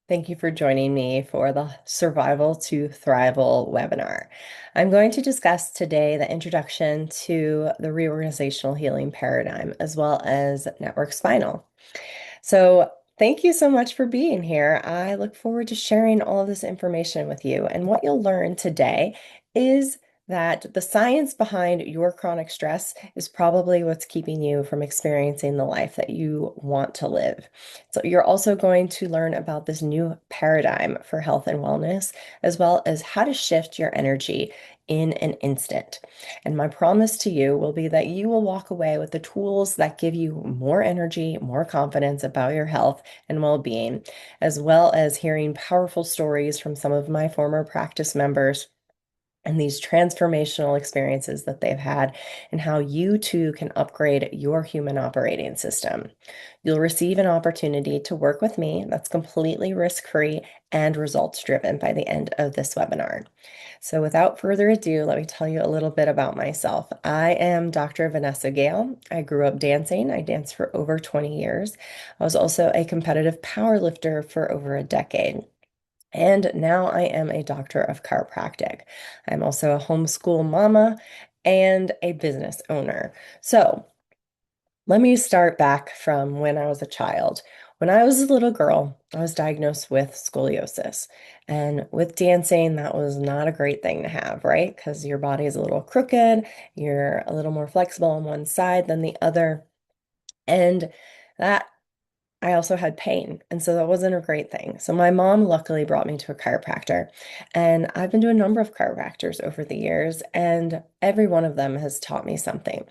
Thank you for joining me for the Survival to Thrival webinar. I'm going to discuss today the introduction to the reorganizational healing paradigm as well as network spinal. So, thank you so much for being here. I look forward to sharing all of this information with you. And what you'll learn today is that the science behind your chronic stress is probably what's keeping you from experiencing the life that you want to live. So, you're also going to learn about this new paradigm for health and wellness, as well as how to shift your energy in an instant. And my promise to you will be that you will walk away with the tools that give you more energy, more confidence about your health and well-being, as well as hearing powerful stories from some of my former practice members and these transformational experiences that they've had, and how you too can upgrade your human operating system. You'll receive an opportunity to work with me that's completely risk-free and results-driven by the end of this webinar. So without further ado, let me tell you a little bit about myself. I am Dr. Vanessa Gale. I grew up dancing. I danced for over 20 years. I was also a competitive power lifter for over a decade. And now I am a doctor of chiropractic. I'm also a homeschool mama and a business owner. So let me start back from when I was a child. When I was a little girl, I was diagnosed with scoliosis. And with dancing, that was not a great thing to have, right? Because your body is a little crooked, you're a little more flexible on one side than the other. And that I also had pain. And so that wasn't a great thing. So my mom luckily brought me to a chiropractor. And I've been to a number of chiropractors over the years, and every one of them has taught me something.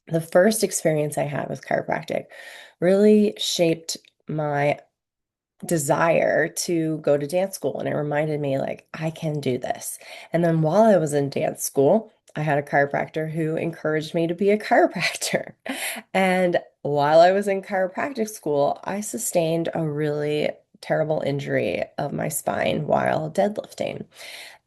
The first experience I had with chiropractic really shaped my desire to go to dance school. And it reminded me, like, I can do this. And then while I was in dance school, I had a chiropractor who encouraged me to be a chiropractor. And while I was in chiropractic school, I sustained a really terrible injury of my spine while deadlifting.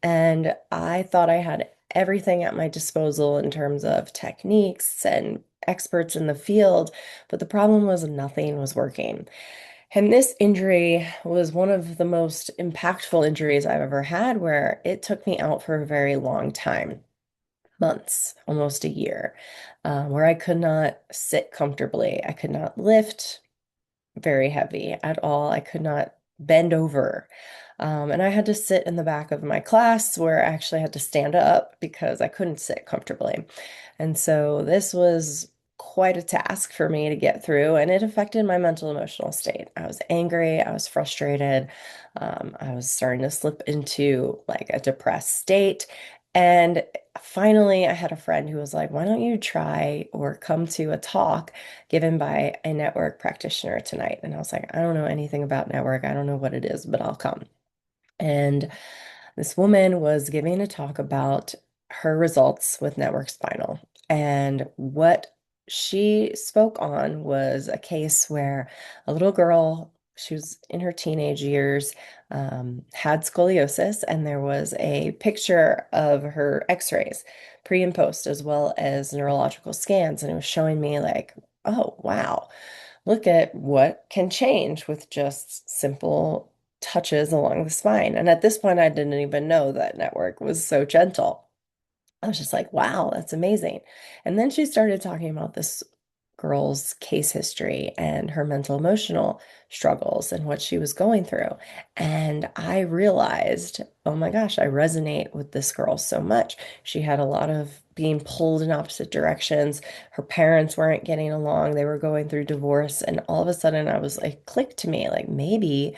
And I thought I had everything at my disposal in terms of techniques and experts in the field, but the problem was nothing was working. And this injury was one of the most impactful injuries I've ever had, where it took me out for a very long time, months, almost a year, where I could not sit comfortably. I could not lift very heavy at all. I could not bend over. And I had to sit in the back of my class where I actually had to stand up because I couldn't sit comfortably. And so this was quite a task for me to get through, and it affected my mental emotional state. I was angry, I was frustrated, I was starting to slip into like a depressed state. And finally, I had a friend who was like, why don't you try or come to a talk given by a network practitioner tonight? And I was like, I don't know anything about network. I don't know what it is, but I'll come. And this woman was giving a talk about her results with network spinal. And what she spoke on was a case where a little girl, she was in her teenage years, had scoliosis, and there was a picture of her x-rays, pre and post, as well as neurological scans. And it was showing me, like, oh, wow, look at what can change with just simple touches along the spine. And at this point, I didn't even know that network was so gentle. I was just like, wow, that's amazing. And then she started talking about this girl's case history and her mental emotional struggles and what she was going through. And I realized, oh my gosh, I resonate with this girl so much. She had a lot of being pulled in opposite directions. Her parents weren't getting along. They were going through divorce. And all of a sudden, I was like, clicked to me, like maybe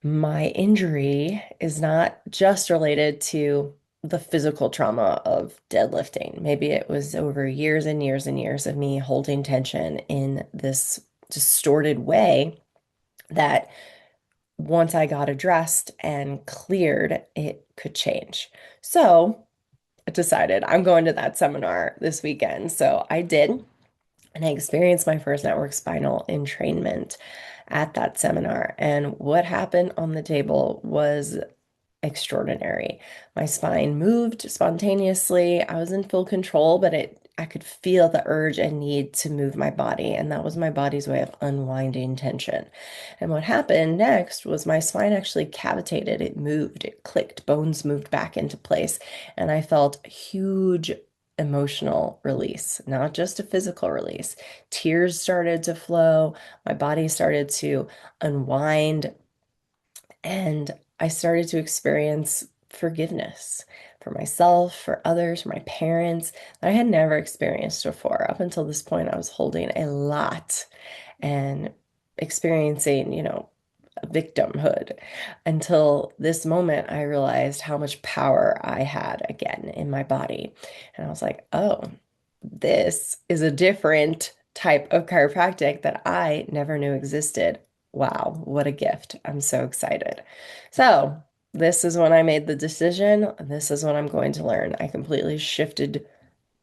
my injury is not just related to the physical trauma of deadlifting. Maybe it was over years and years and years of me holding tension in this distorted way that once I got addressed and cleared, it could change. So I decided I'm going to that seminar this weekend. So I did. And I experienced my first network spinal entrainment at that seminar. And what happened on the table was extraordinary. My spine moved spontaneously. I was in full control, but I could feel the urge and need to move my body, and that was my body's way of unwinding tension. And what happened next was my spine actually cavitated. It moved, it clicked, bones moved back into place, and I felt huge emotional release, not just a physical release. Tears started to flow, my body started to unwind, and I started to experience forgiveness for myself, for others, for my parents that I had never experienced before. Up until this point, I was holding a lot and experiencing, victimhood. Until this moment, I realized how much power I had again in my body. And I was like, oh, this is a different type of chiropractic that I never knew existed. Wow, what a gift. I'm so excited. So, this is when I made the decision. This is what I'm going to learn. I completely shifted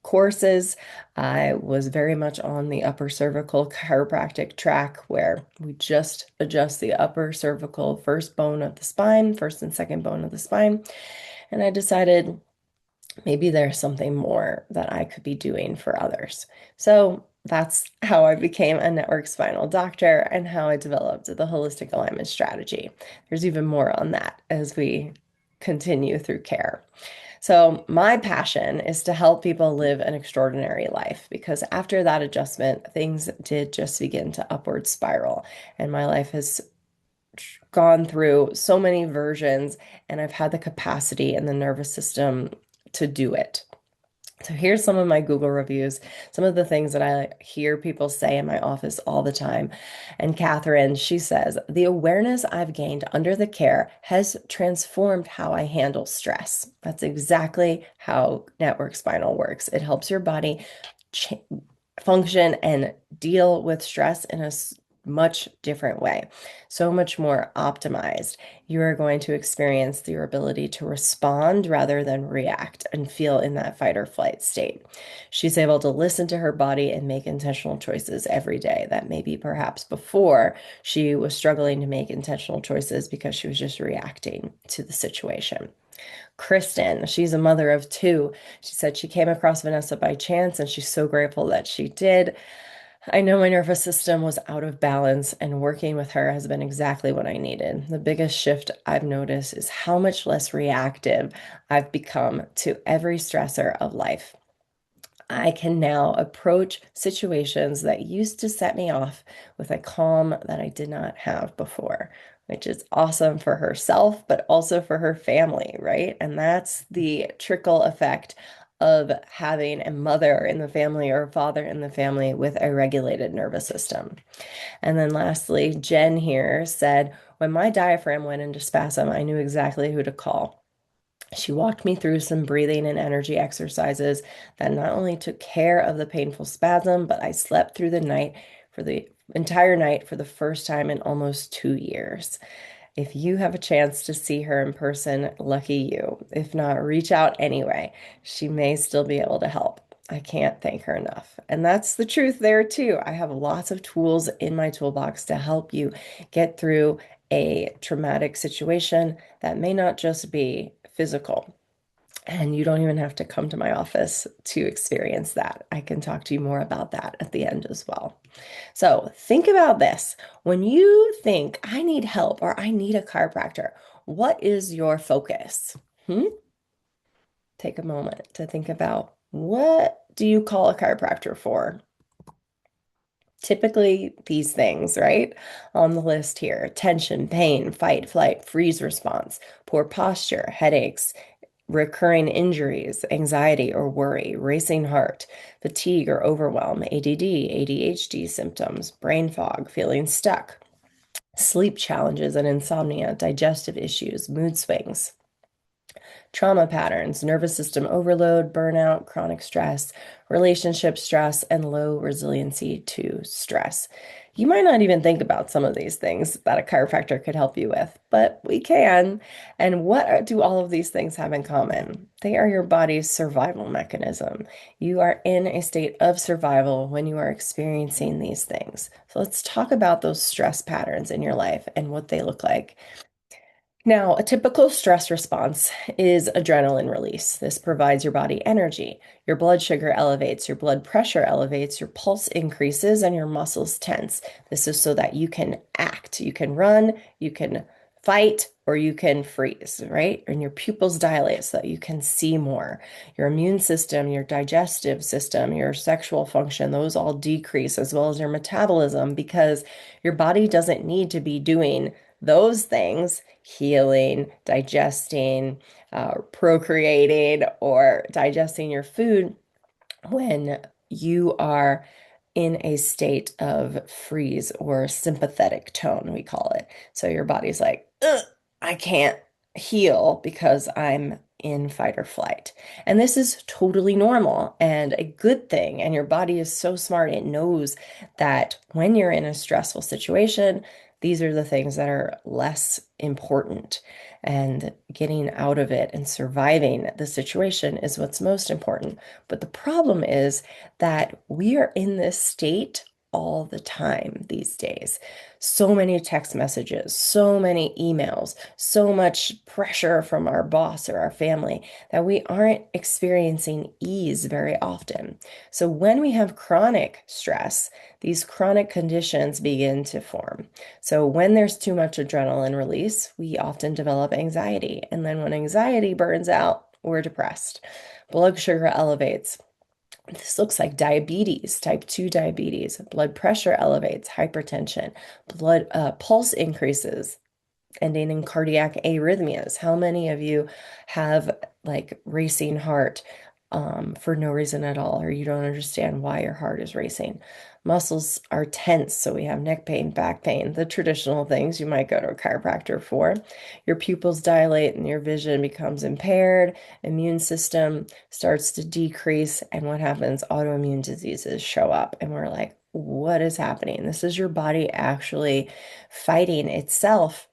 courses. I was very much on the upper cervical chiropractic track where we just adjust the upper cervical first bone of the spine, first and second bone of the spine. And I decided maybe there's something more that I could be doing for others. So that's how I became a network spinal doctor and how I developed the holistic alignment strategy. There's even more on that as we continue through care. So, my passion is to help people live an extraordinary life because after that adjustment, things did just begin to upward spiral. And my life has gone through so many versions, and I've had the capacity and the nervous system to do it. So here's some of my Google reviews, some of the things that I hear people say in my office all the time. And Catherine, she says, the awareness I've gained under the care has transformed how I handle stress. That's exactly how network spinal works. It helps your body ch function and deal with stress in a much different way, so much more optimized. You are going to experience your ability to respond rather than react and feel in that fight or flight state. She's able to listen to her body and make intentional choices every day that maybe perhaps before she was struggling to make intentional choices because she was just reacting to the situation. Kristen, she's a mother of two. She said she came across Vanessa by chance and she's so grateful that she did. I know my nervous system was out of balance, and working with her has been exactly what I needed. The biggest shift I've noticed is how much less reactive I've become to every stressor of life. I can now approach situations that used to set me off with a calm that I did not have before, which is awesome for herself, but also for her family, right? And that's the trickle effect of having a mother in the family or a father in the family with a regulated nervous system. And then lastly, Jen here said, when my diaphragm went into spasm, I knew exactly who to call. She walked me through some breathing and energy exercises that not only took care of the painful spasm, but I slept through the night for the entire night for the first time in almost 2 years. If you have a chance to see her in person, lucky you. If not, reach out anyway. She may still be able to help. I can't thank her enough. And that's the truth there too. I have lots of tools in my toolbox to help you get through a traumatic situation that may not just be physical. And you don't even have to come to my office to experience that. I can talk to you more about that at the end as well. So think about this. When you think, I need help or I need a chiropractor, what is your focus? Hmm? Take a moment to think about what do you call a chiropractor for? Typically, these things, right? On the list here: tension, pain, fight, flight, freeze response, poor posture, headaches, recurring injuries, anxiety or worry, racing heart, fatigue or overwhelm, ADD, ADHD symptoms, brain fog, feeling stuck, sleep challenges and insomnia, digestive issues, mood swings, trauma patterns, nervous system overload, burnout, chronic stress, relationship stress, and low resiliency to stress. You might not even think about some of these things that a chiropractor could help you with, but we can. And do all of these things have in common? They are your body's survival mechanism. You are in a state of survival when you are experiencing these things. So let's talk about those stress patterns in your life and what they look like. Now, a typical stress response is adrenaline release. This provides your body energy. Your blood sugar elevates, your blood pressure elevates, your pulse increases, and your muscles tense. This is so that you can act. You can run, you can fight, or you can freeze, right? And your pupils dilate so that you can see more. Your immune system, your digestive system, your sexual function, those all decrease, as well as your metabolism, because your body doesn't need to be doing those things, healing, digesting, procreating, or digesting your food when you are in a state of freeze or sympathetic tone, we call it. So your body's like, ugh, I can't heal because I'm in fight or flight. And this is totally normal and a good thing. And your body is so smart, it knows that when you're in a stressful situation, these are the things that are less important. And getting out of it and surviving the situation is what's most important. But the problem is that we are in this state all the time these days. So many text messages, so many emails, so much pressure from our boss or our family that we aren't experiencing ease very often. So when we have chronic stress, these chronic conditions begin to form. So when there's too much adrenaline release, we often develop anxiety. And then when anxiety burns out, we're depressed. Blood sugar elevates. This looks like diabetes, type 2 diabetes. Blood pressure elevates, hypertension. Blood pulse increases, ending in cardiac arrhythmias. How many of you have like racing heart for no reason at all, or you don't understand why your heart is racing? Muscles are tense, so we have neck pain, back pain, the traditional things you might go to a chiropractor for. Your pupils dilate and your vision becomes impaired. Immune system starts to decrease, and what happens? Autoimmune diseases show up, and we're like, what is happening? This is your body actually fighting itself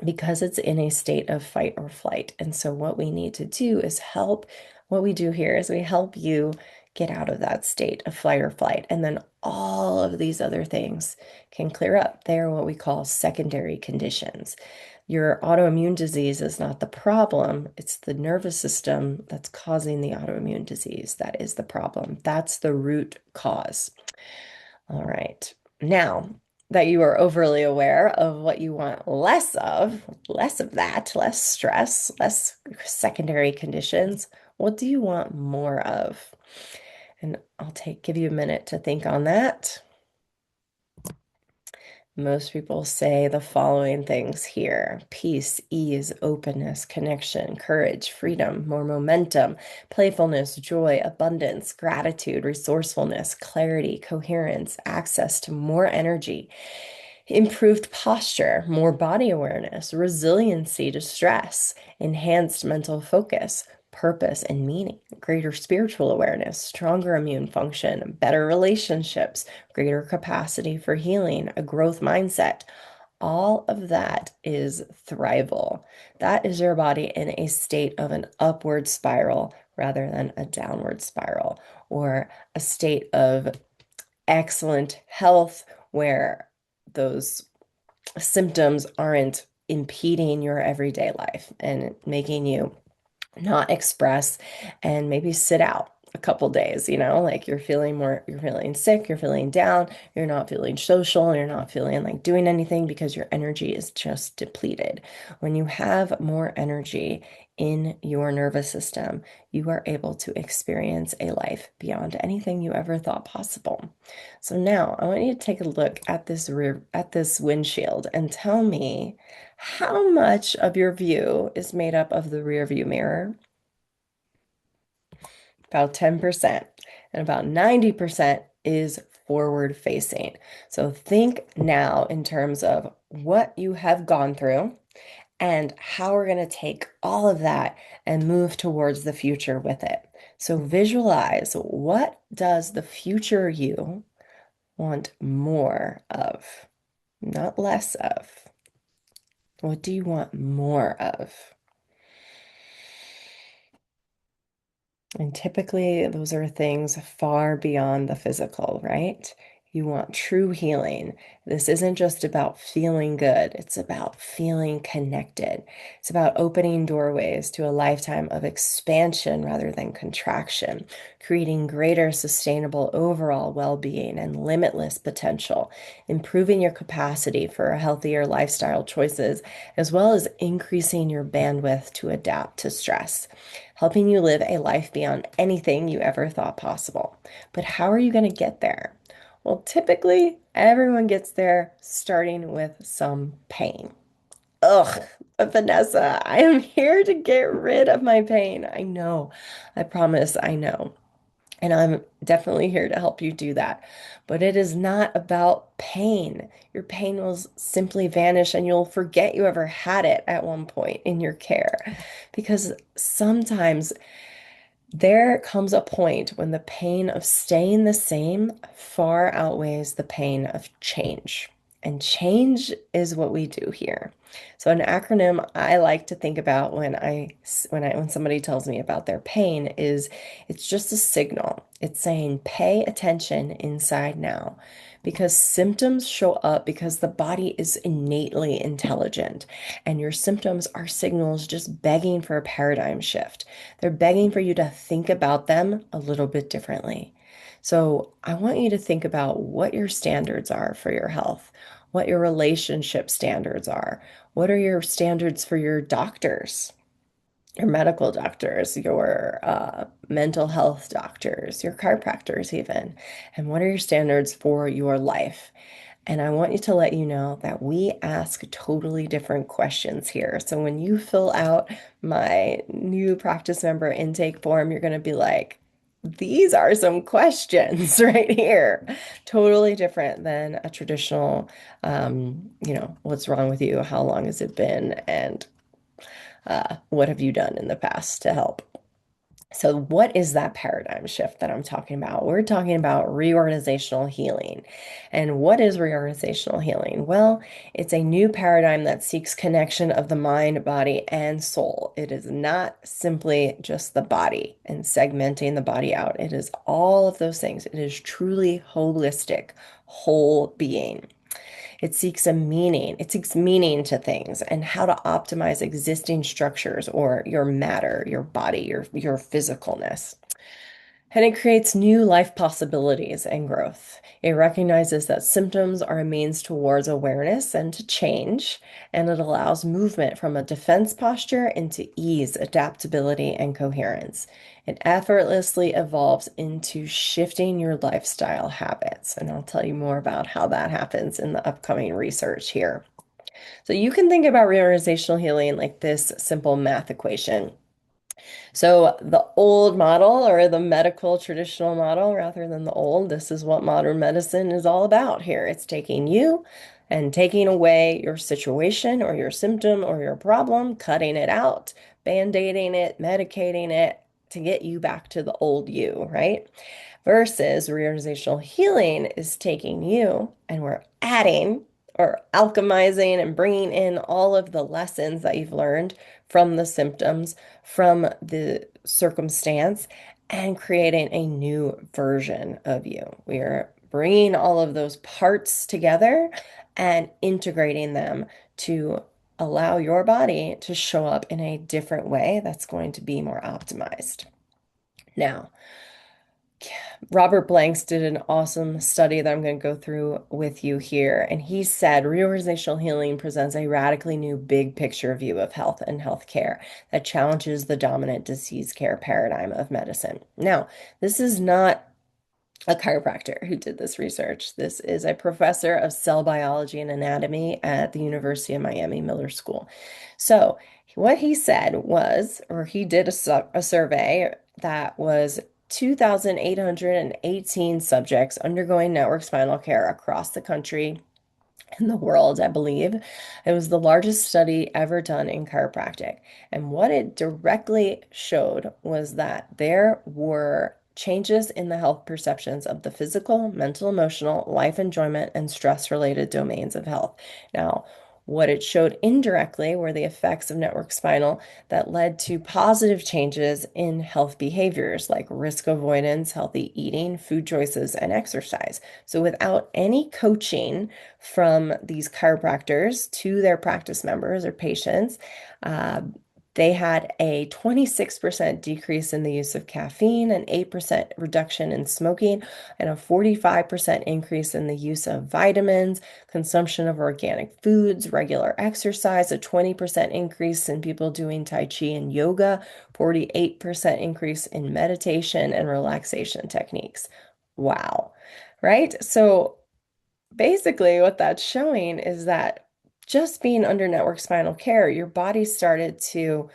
because it's in a state of fight or flight. And so, what we need to do is help. What we do here is we help you get out of that state of fight or flight. And then all of these other things can clear up. They are what we call secondary conditions. Your autoimmune disease is not the problem, it's the nervous system that's causing the autoimmune disease. That is the problem. That's the root cause. All right. Now that you are overly aware of what you want less of that, less stress, less secondary conditions, what do you want more of? And I'll give you a minute to think on that. Most people say the following things here: peace, ease, openness, connection, courage, freedom, more momentum, playfulness, joy, abundance, gratitude, resourcefulness, clarity, coherence, access to more energy, improved posture, more body awareness, resiliency to stress, enhanced mental focus, purpose and meaning, greater spiritual awareness, stronger immune function, better relationships, greater capacity for healing, a growth mindset. All of that is Thrival. That is your body in a state of an upward spiral rather than a downward spiral, or a state of excellent health where those symptoms aren't impeding your everyday life and making you not express and maybe sit out a couple days, like you're feeling sick, you're feeling down, you're not feeling social, you're not feeling like doing anything because your energy is just depleted. When you have more energy in your nervous system, you are able to experience a life beyond anything you ever thought possible. So now I want you to take a look at this windshield and tell me how much of your view is made up of the rear view mirror. About 10%, and about 90% is forward facing. So think now in terms of what you have gone through and how we're going to take all of that and move towards the future with it. So visualize, what does the future you want more of, not less of? What do you want more of? And typically, those are things far beyond the physical, right? You want true healing. This isn't just about feeling good, it's about feeling connected. It's about opening doorways to a lifetime of expansion rather than contraction, creating greater sustainable overall well-being and limitless potential, improving your capacity for healthier lifestyle choices, as well as increasing your bandwidth to adapt to stress, helping you live a life beyond anything you ever thought possible. But how are you going to get there? Well, typically, everyone gets there starting with some pain. Ugh, but Vanessa, I am here to get rid of my pain. I know. I promise, I know. And I'm definitely here to help you do that. But it is not about pain. Your pain will simply vanish and you'll forget you ever had it at one point in your care. Because sometimes there comes a point when the pain of staying the same far outweighs the pain of change. And change is what we do here. So an acronym I like to think about when somebody tells me about their pain is it's just a signal. It's saying pay attention inside now because symptoms show up because the body is innately intelligent and your symptoms are signals just begging for a paradigm shift. They're begging for you to think about them a little bit differently. So I want you to think about what your standards are for your health, what your relationship standards are. What are your standards for your doctors, your medical doctors, your mental health doctors, your chiropractors, even? And what are your standards for your life? And I want you to let you know that we ask totally different questions here. So when you fill out my new practice member intake form, you're going to be like, these are some questions right here. Totally different than a traditional, what's wrong with you? How long has it been? And what have you done in the past to help? So, what is that paradigm shift that I'm talking about? We're talking about reorganizational healing. And what is reorganizational healing? Well, it's a new paradigm that seeks connection of the mind, body, and soul. It is not simply just the body and segmenting the body out, it is all of those things. It is truly holistic, whole being. It seeks meaning to things and how to optimize existing structures or your matter, your body, your physicalness. And it creates new life possibilities and growth. It recognizes that symptoms are a means towards awareness and to change, and it allows movement from a defense posture into ease, adaptability, and coherence. It effortlessly evolves into shifting your lifestyle habits. And I'll tell you more about how that happens in the upcoming research here. So you can think about reorganizational healing like this simple math equation. So the old model or the medical traditional model rather than the old, this is what modern medicine is all about here. It's taking you and taking away your situation or your symptom or your problem, cutting it out, band-aiding it, medicating it to get you back to the old you, right? Versus reorganizational healing is taking you and we're adding or alchemizing and bringing in all of the lessons that you've learned from the symptoms, from the circumstance, and creating a new version of you. We are bringing all of those parts together and integrating them to allow your body to show up in a different way that's going to be more optimized. Now, Robert Blanks did an awesome study that I'm going to go through with you here. And he said reorganizational healing presents a radically new big picture view of health and healthcare that challenges the dominant disease care paradigm of medicine. Now, this is not a chiropractor who did this research. This is a professor of cell biology and anatomy at the University of Miami Miller School. So, what he said was, or he did a survey that was 2,818 subjects undergoing network spinal care across the country in the world, I believe. It was the largest study ever done in chiropractic. And what it directly showed was that there were changes in the health perceptions of the physical, mental, emotional, life enjoyment, and stress-related domains of health. Now, What it showed indirectly were the effects of network spinal that led to positive changes in health behaviors like risk avoidance, healthy eating, food choices, and exercise. So, without any coaching from these chiropractors to their practice members or patients, uh, they had a 26% decrease in the use of caffeine, an 8% reduction in smoking, and a 45% increase in the use of vitamins, consumption of organic foods, regular exercise, a 20% increase in people doing Tai Chi and yoga, 48% increase in meditation and relaxation techniques. Wow. Right? So basically, what that's showing is that just being under network spinal care, your body starts to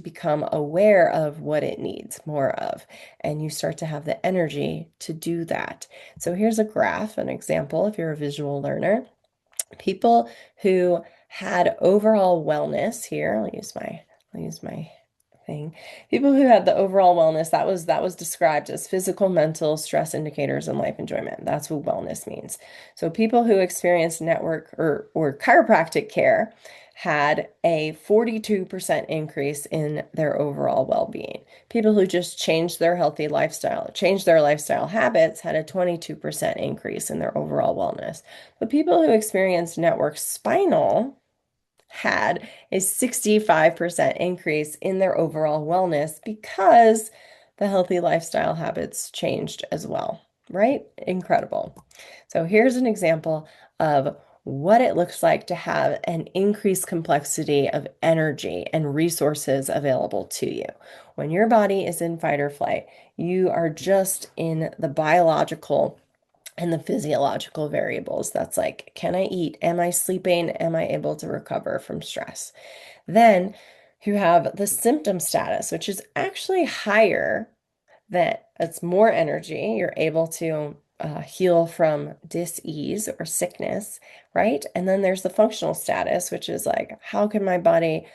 become aware of what it needs more of, and you start to have the energy to do that. So here's a graph, an example if you're a visual learner. People who had overall wellness here, I'll use my thing. People who had the overall wellness, that was described as physical, mental, stress indicators, and life enjoyment. That's what wellness means. So people who experienced network or chiropractic care had a 42% increase in their overall well-being. People who just changed their lifestyle habits, had a 22% increase in their overall wellness. But people who experienced network spinal had a 65% increase in their overall wellness because the healthy lifestyle habits changed as well, right? Incredible. So here's an example of what it looks like to have an increased complexity of energy and resources available to you. When your body is in fight or flight, you are just in the biological and the physiological variables. That's like, can I eat? Am I sleeping? Am I able to recover from stress? Then you have the symptom status, which is actually higher, that it's more energy. You're able to heal from dis-ease or sickness, right? And then there's the functional status, which is like, how can my body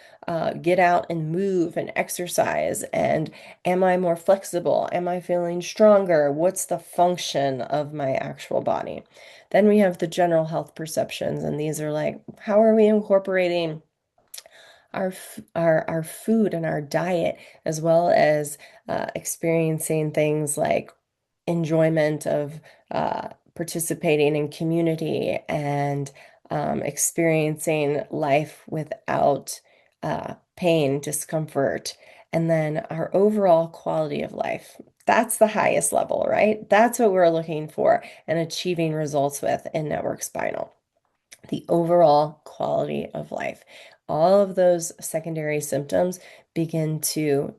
get out and move and exercise? And am I more flexible? Am I feeling stronger? What's the function of my actual body? Then we have the general health perceptions, and these are like, how are we incorporating our food and our diet, as well as experiencing things like enjoyment of participating in community and experiencing life without pain, discomfort, and then our overall quality of life. That's the highest level, right? That's what we're looking for and achieving results with in network spinal, the overall quality of life. All of those secondary symptoms begin to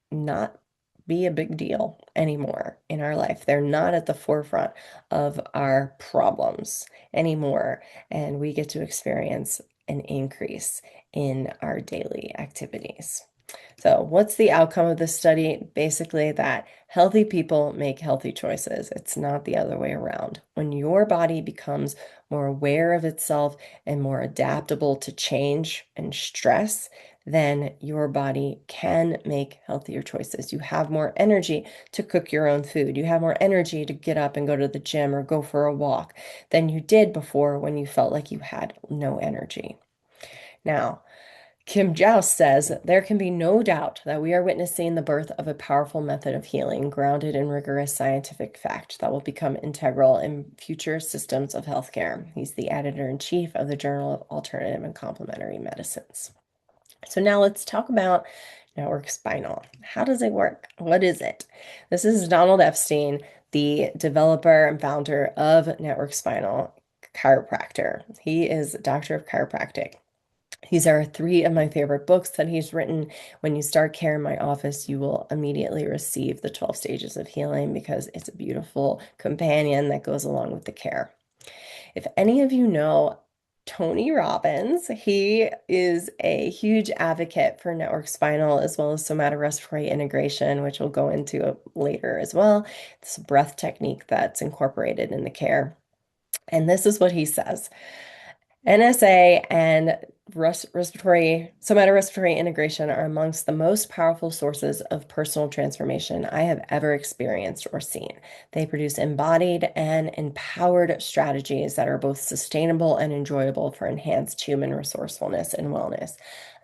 not be a big deal anymore in our life. They're not at the forefront of our problems anymore, and we get to experience an increase in our daily activities. So, what's the outcome of this study? Basically, that healthy people make healthy choices. It's not the other way around. When your body becomes more aware of itself and more adaptable to change and stress, then your body can make healthier choices. You have more energy to cook your own food. You have more energy to get up and go to the gym or go for a walk than you did before when you felt like you had no energy. Now, Kim Joust says there can be no doubt that we are witnessing the birth of a powerful method of healing grounded in rigorous scientific fact that will become integral in future systems of healthcare. He's the editor-in-chief of the Journal of Alternative and Complementary Medicines. So now let's talk about network spinal. How does it work? What is it? This is Donald Epstein, the developer and founder of Network Spinal Chiropractor. He is a doctor of chiropractic. These are three of my favorite books that he's written. When you start care in my office, you will immediately receive the 12 stages of healing because it's a beautiful companion that goes along with the care. If any of you know Tony Robbins, he is a huge advocate for network spinal as well as somatorespiratory integration, which we'll go into later as well. It's a breath technique that's incorporated in the care. And this is what he says. NSA and somatorespiratory integration are amongst the most powerful sources of personal transformation I have ever experienced or seen. They produce embodied and empowered strategies that are both sustainable and enjoyable for enhanced human resourcefulness and wellness.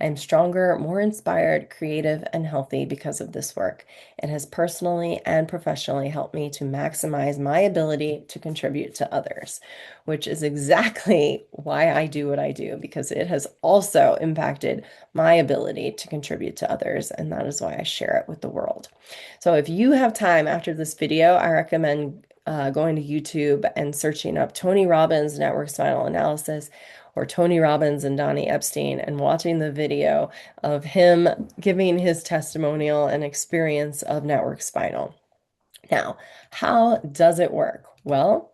I am stronger, more inspired, creative, and healthy because of this work. It has personally and professionally helped me to maximize my ability to contribute to others, which is exactly why I do what I do, because it has also impacted my ability to contribute to others, and that is why I share it with the world. So if you have time after this video, I recommend going to YouTube and searching up Tony Robbins network spinal analysis or Tony Robbins and Donnie Epstein and watching the video of him giving his testimonial and experience of network spinal. Now, how does it work? Well,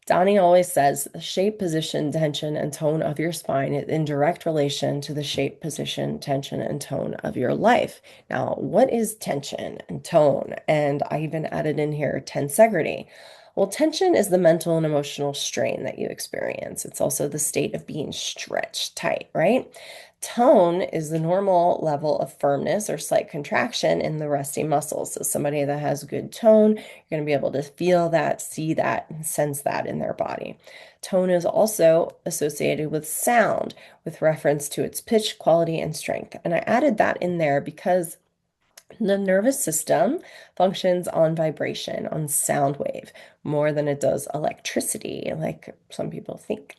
Donnie always says the shape, position, tension, and tone of your spine is in direct relation to the shape, position, tension, and tone of your life. Now, what is tension and tone? And I even added in here tensegrity. Well, tension is the mental and emotional strain that you experience. It's also the state of being stretched tight, right? Tone is the normal level of firmness or slight contraction in the resting muscles. So somebody that has good tone, you're going to be able to feel that, see that, and sense that in their body. Tone is also associated with sound, with reference to its pitch, quality, and strength. And I added that in there because the nervous system functions on vibration, on sound wave, more than it does electricity, like some people think.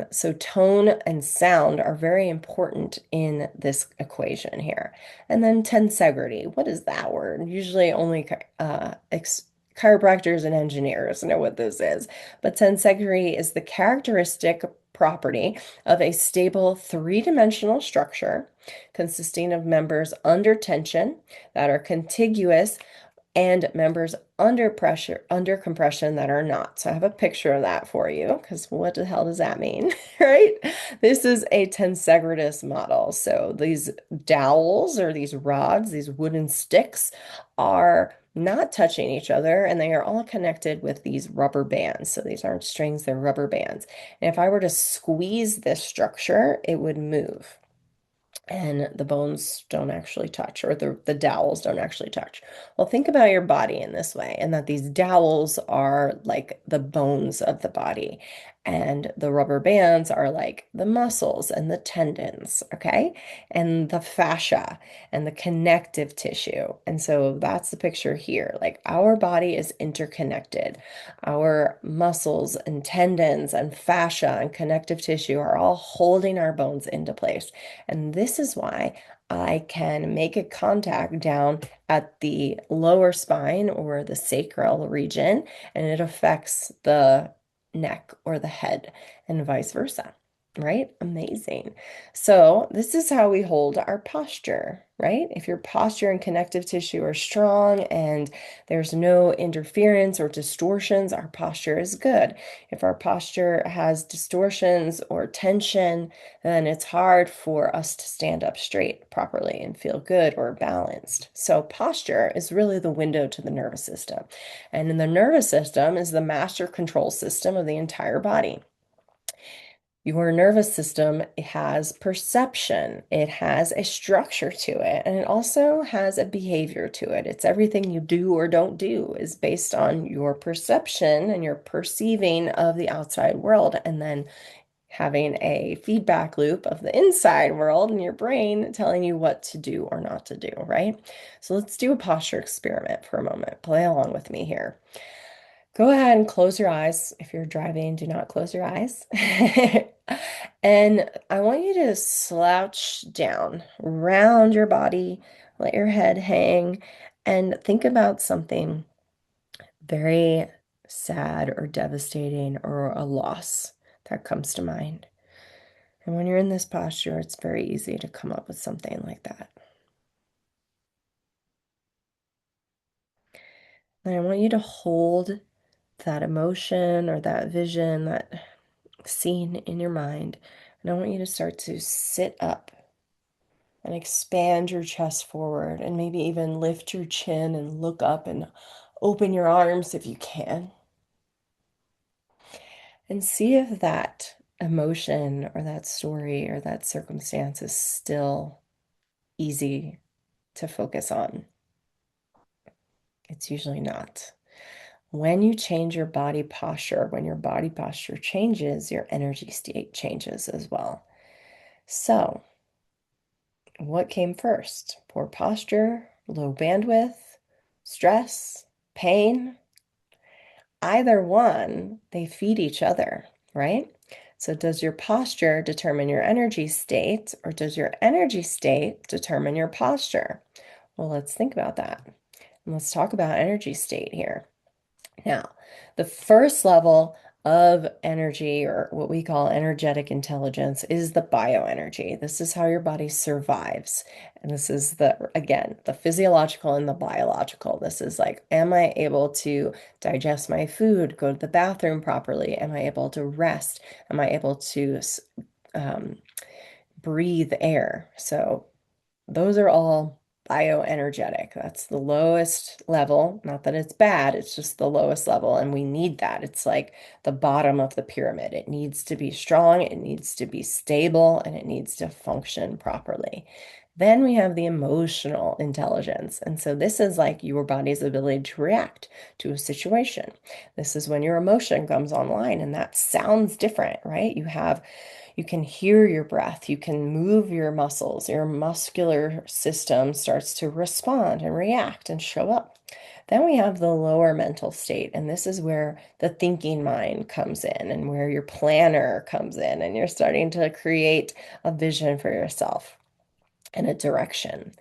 So tone and sound are very important in this equation here. And then tensegrity, what is that word? Usually only chiropractors and engineers know what this is. But tensegrity is the characteristic property of a stable three-dimensional structure consisting of members under tension that are contiguous and members under pressure, under compression that are not. So I have a picture of that for you because what the hell does that mean, right? This is a tensegritis model. So these dowels or these rods, these wooden sticks are not touching each other and they are all connected with these rubber bands. So these aren't strings, they're rubber bands. And if I were to squeeze this structure, it would move and the bones don't actually touch, or the dowels don't actually touch. Well, think about your body in this way, and that these dowels are like the bones of the body, and the rubber bands are like the muscles and the tendons, okay? And the fascia and the connective tissue. And so that's the picture here. Like our body is interconnected. Our muscles and tendons and fascia and connective tissue are all holding our bones into place. And this is why I can make a contact down at the lower spine or the sacral region, and it affects the neck or the head, and vice versa. Right? Amazing. So, this is how we hold our posture, right? If your posture and connective tissue are strong and there's no interference or distortions, our posture is good. If our posture has distortions or tension, then it's hard for us to stand up straight properly and feel good or balanced. So, posture is really the window to the nervous system. And in the nervous system is the master control system of the entire body. Your nervous system has perception, it has a structure to it, and it also has a behavior to it. It's everything you do or don't do is based on your perception and your perceiving of the outside world, and then having a feedback loop of the inside world in your brain telling you what to do or not to do, right? So let's do a posture experiment for a moment. Play along with me here. Go ahead and close your eyes. If you're driving, do not close your eyes. And I want you to slouch down, round your body, let your head hang, and think about something very sad or devastating or a loss that comes to mind. And when you're in this posture, it's very easy to come up with something like that. And I want you to hold that emotion or that vision, that scene in your mind. And I want you to start to sit up and expand your chest forward and maybe even lift your chin and look up and open your arms if you can. And see if that emotion or that story or that circumstance is still easy to focus on. It's usually not. When you change your body posture, when your body posture changes, your energy state changes as well. So, what came first? Poor posture, low bandwidth, stress, pain? Either one, they feed each other, right? So, does your posture determine your energy state, or does your energy state determine your posture? Well, let's think about that. And let's talk about energy state here. Now, the first level of energy, or what we call energetic intelligence, is the bioenergy. This is how your body survives. And this is again, the physiological and the biological. This is like, am I able to digest my food, go to the bathroom properly? Am I able to rest? Am I able to um, breathe air? So those are all bioenergetic. That's the lowest level. Not that it's bad, it's just the lowest level, and we need that. It's like the bottom of the pyramid. It needs to be strong, it needs to be stable, and it needs to function properly. Then we have the emotional intelligence. And so this is like your body's ability to react to a situation. This is when your emotion comes online, and that sounds different, right? You can hear your breath, you can move your muscles, your muscular system starts to respond and react and show up. Then we have the lower mental state, and this is where the thinking mind comes in and where your planner comes in, and you're starting to create a vision for yourself and a direction.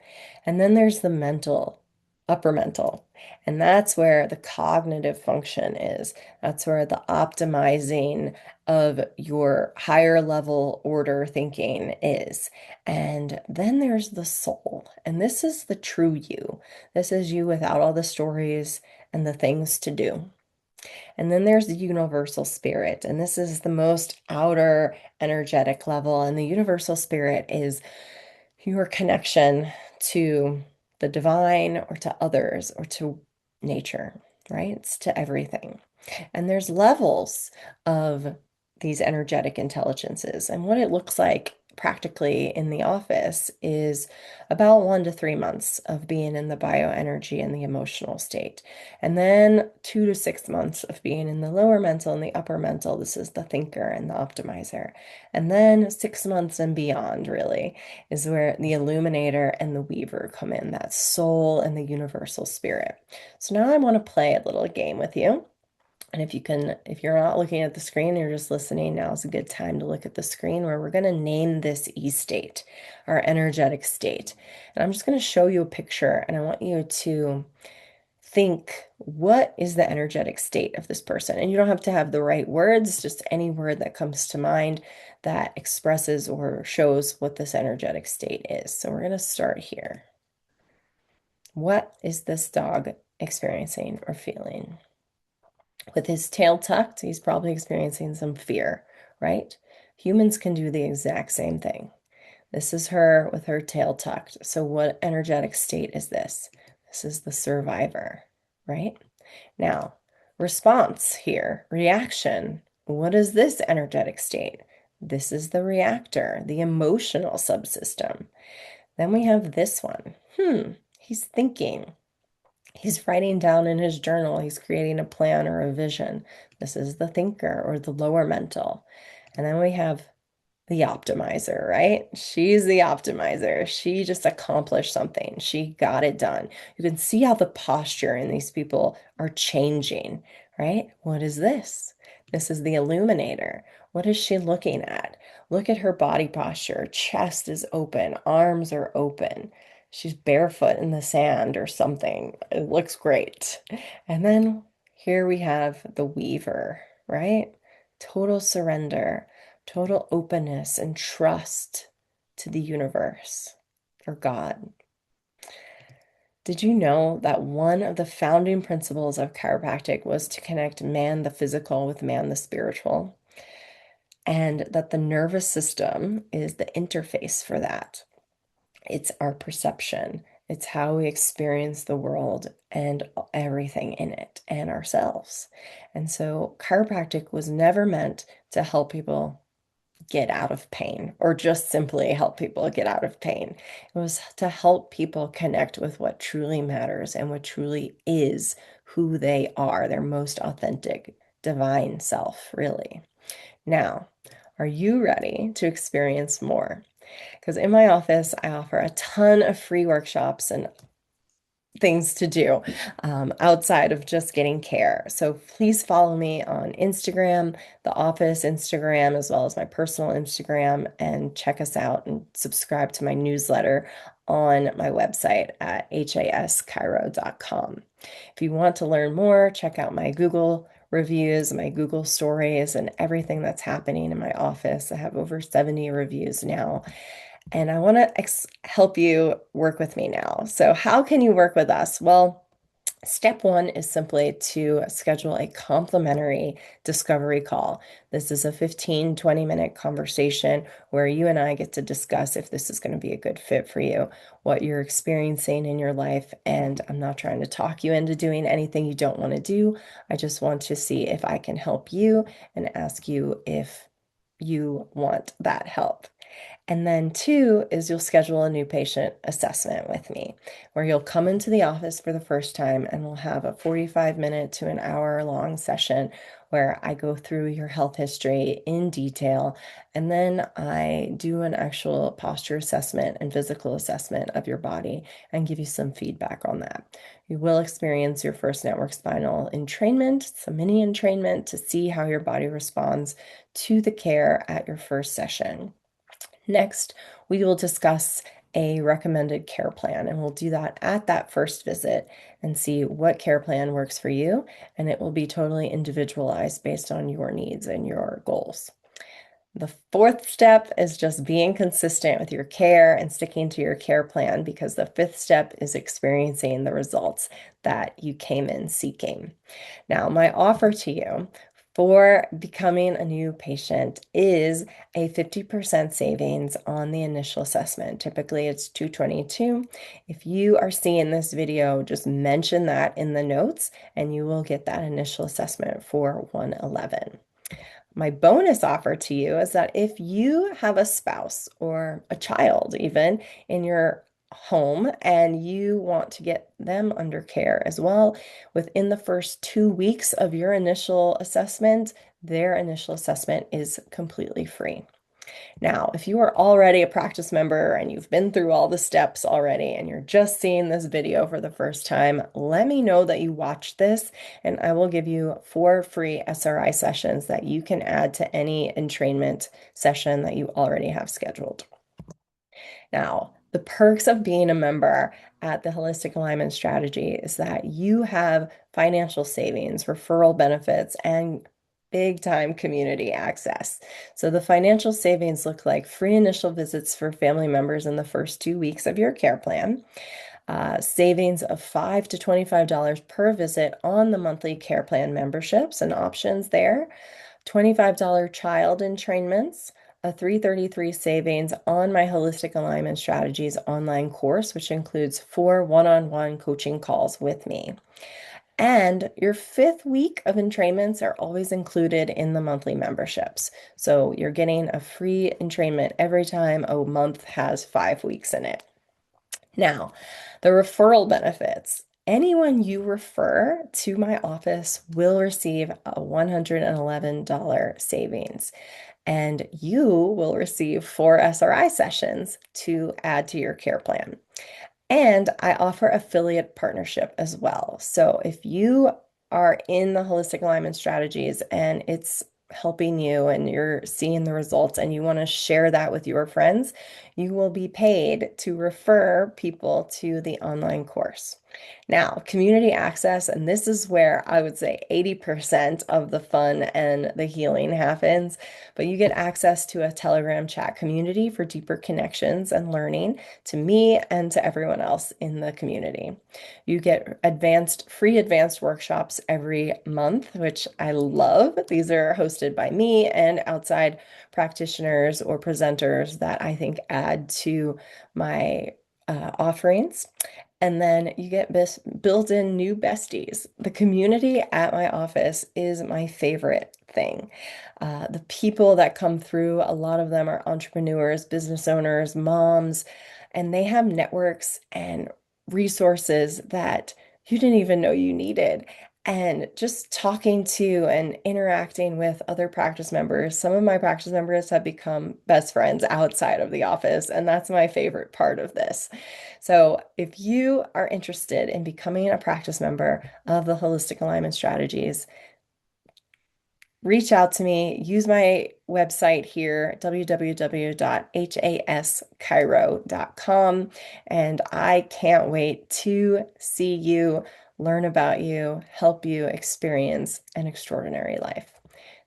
And then there's the mental, upper mental. And that's where the cognitive function is. That's where the optimizing of your higher level order thinking is. And then there's the soul. And this is the true you. This is you without all the stories and the things to do. And then there's the universal spirit. And this is the most outer energetic level. And the universal spirit is your connection to the divine or to others or to nature, right? It's to everything. And there's levels of these energetic intelligences. And what it looks like practically in the office is about 1 to 3 months of being in the bioenergy and the emotional state. And then 2 to 6 months of being in the lower mental and the upper mental. This is the thinker and the optimizer. And then 6 months and beyond, really, is where the illuminator and the weaver come in, that soul and the universal spirit. So now I want to play a little game with you. And if you're not looking at the screen, you're just listening, now is a good time to look at the screen where we're going to name this E state, our energetic state. And I'm just going to show you a picture, and I want you to think, what is the energetic state of this person? And you don't have to have the right words, just any word that comes to mind that expresses or shows what this energetic state is. So we're going to start here. What is this dog experiencing or feeling? With his tail tucked, he's probably experiencing some fear, right? Humans can do the exact same thing. This is her with her tail tucked. So what energetic state is this? This is the survivor, right? Now, response here, reaction. What is this energetic state? This is the reactor, the emotional subsystem. Then we have this one. He's thinking. He's writing down in his journal. He's creating a plan or a vision. This is the thinker or the lower mental. And then we have the optimizer, right? She's the optimizer. She just accomplished something. She got it done. You can see how the posture in these people are changing, right? What is this? This is the illuminator. What is she looking at? Look at her body posture. Chest is open, arms are open. She's barefoot in the sand or something. It looks great. And then here we have the weaver, right? Total surrender, total openness and trust to the universe or God. Did you know that one of the founding principles of chiropractic was to connect man the physical with man the spiritual? And that the nervous system is the interface for that. It's our perception. It's how we experience the world and everything in it and ourselves. And so chiropractic was never meant to help people get out of pain or just simply help people get out of pain. It was to help people connect with what truly matters and what truly is who they are, their most authentic, divine self, really. Now, are you ready to experience more? Because in my office, I offer a ton of free workshops and things to do outside of just getting care. So please follow me on Instagram, the office Instagram, as well as my personal Instagram, and check us out and subscribe to my newsletter on my website at haschiro.com. If you want to learn more, check out my Google reviews, my Google stories, and everything that's happening in my office. I have over 70 reviews now. And I want to help you work with me now. So, how can you work with us? Well, step one is simply to schedule a complimentary discovery call. This is a 15-20 minute conversation where you and I get to discuss if this is going to be a good fit for you, what you're experiencing in your life. And I'm not trying to talk you into doing anything you don't want to do. I just want to see if I can help you and ask you if you want that help. And then two is you'll schedule a new patient assessment with me, where you'll come into the office for the first time and we'll have a 45-minute to an hour long session where I go through your health history in detail. And then I do an actual posture assessment and physical assessment of your body and give you some feedback on that. You will experience your first network spinal entrainment, some mini entrainment to see how your body responds to the care at your first session. Next, we will discuss a recommended care plan, and we'll do that at that first visit and see what care plan works for you, and it will be totally individualized based on your needs and your goals. The fourth step is just being consistent with your care and sticking to your care plan, because the fifth step is experiencing the results that you came in seeking. Now, my offer to you for becoming a new patient is a 50% savings on the initial assessment. Typically, it's $222. If you are seeing this video, just mention that in the notes and you will get that initial assessment for $111. My bonus offer to you is that if you have a spouse or a child even in your home and you want to get them under care as well, within the first 2 weeks of your initial assessment, their initial assessment is completely free. Now, if you are already a practice member and you've been through all the steps already and you're just seeing this video for the first time, let me know that you watched this and I will give you 4 free SRI sessions that you can add to any entrainment session that you already have scheduled. Now, the perks of being a member at the Holistic Alignment Strategy is that you have financial savings, referral benefits, and big time community access. So the financial savings look like free initial visits for family members in the first 2 weeks of your care plan, savings of $5 to $25 per visit on the monthly care plan memberships and options there, $25 child entrainments, a $333 savings on my Holistic Alignment Strategies online course, which includes 4 one-on-one coaching calls with me. And your 5th week of entrainments are always included in the monthly memberships. So you're getting a free entrainment every time a month has 5 weeks in it. Now, the referral benefits. Anyone you refer to my office will receive a $111 savings, and you will receive 4 SRI sessions to add to your care plan. And I offer affiliate partnership as well. So if you are in the Holistic Alignment Strategies and it's helping you and you're seeing the results and you want to share that with your friends, you will be paid to refer people to the online course. Now, community access, and this is where I would say 80% of the fun and the healing happens, but you get access to a Telegram chat community for deeper connections and learning to me and to everyone else in the community. You get free advanced workshops every month, which I love. These are hosted by me and outside practitioners or presenters that I think add to my offerings. And then you get built-in new besties. The community at my office is my favorite thing. The people that come through, a lot of them are entrepreneurs, business owners, moms, and they have networks and resources that you didn't even know you needed. And just talking to and interacting with other practice members, some of my practice members have become best friends outside of the office, and that's my favorite part of this. So, if you are interested in becoming a practice member of the Holistic Alignment Strategies, reach out to me. Use my website here, www.haschiro.com. And I can't wait to see you, learn about you, help you experience an extraordinary life.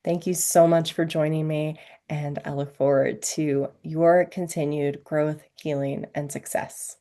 Thank you so much for joining me, and I look forward to your continued growth, healing, and success.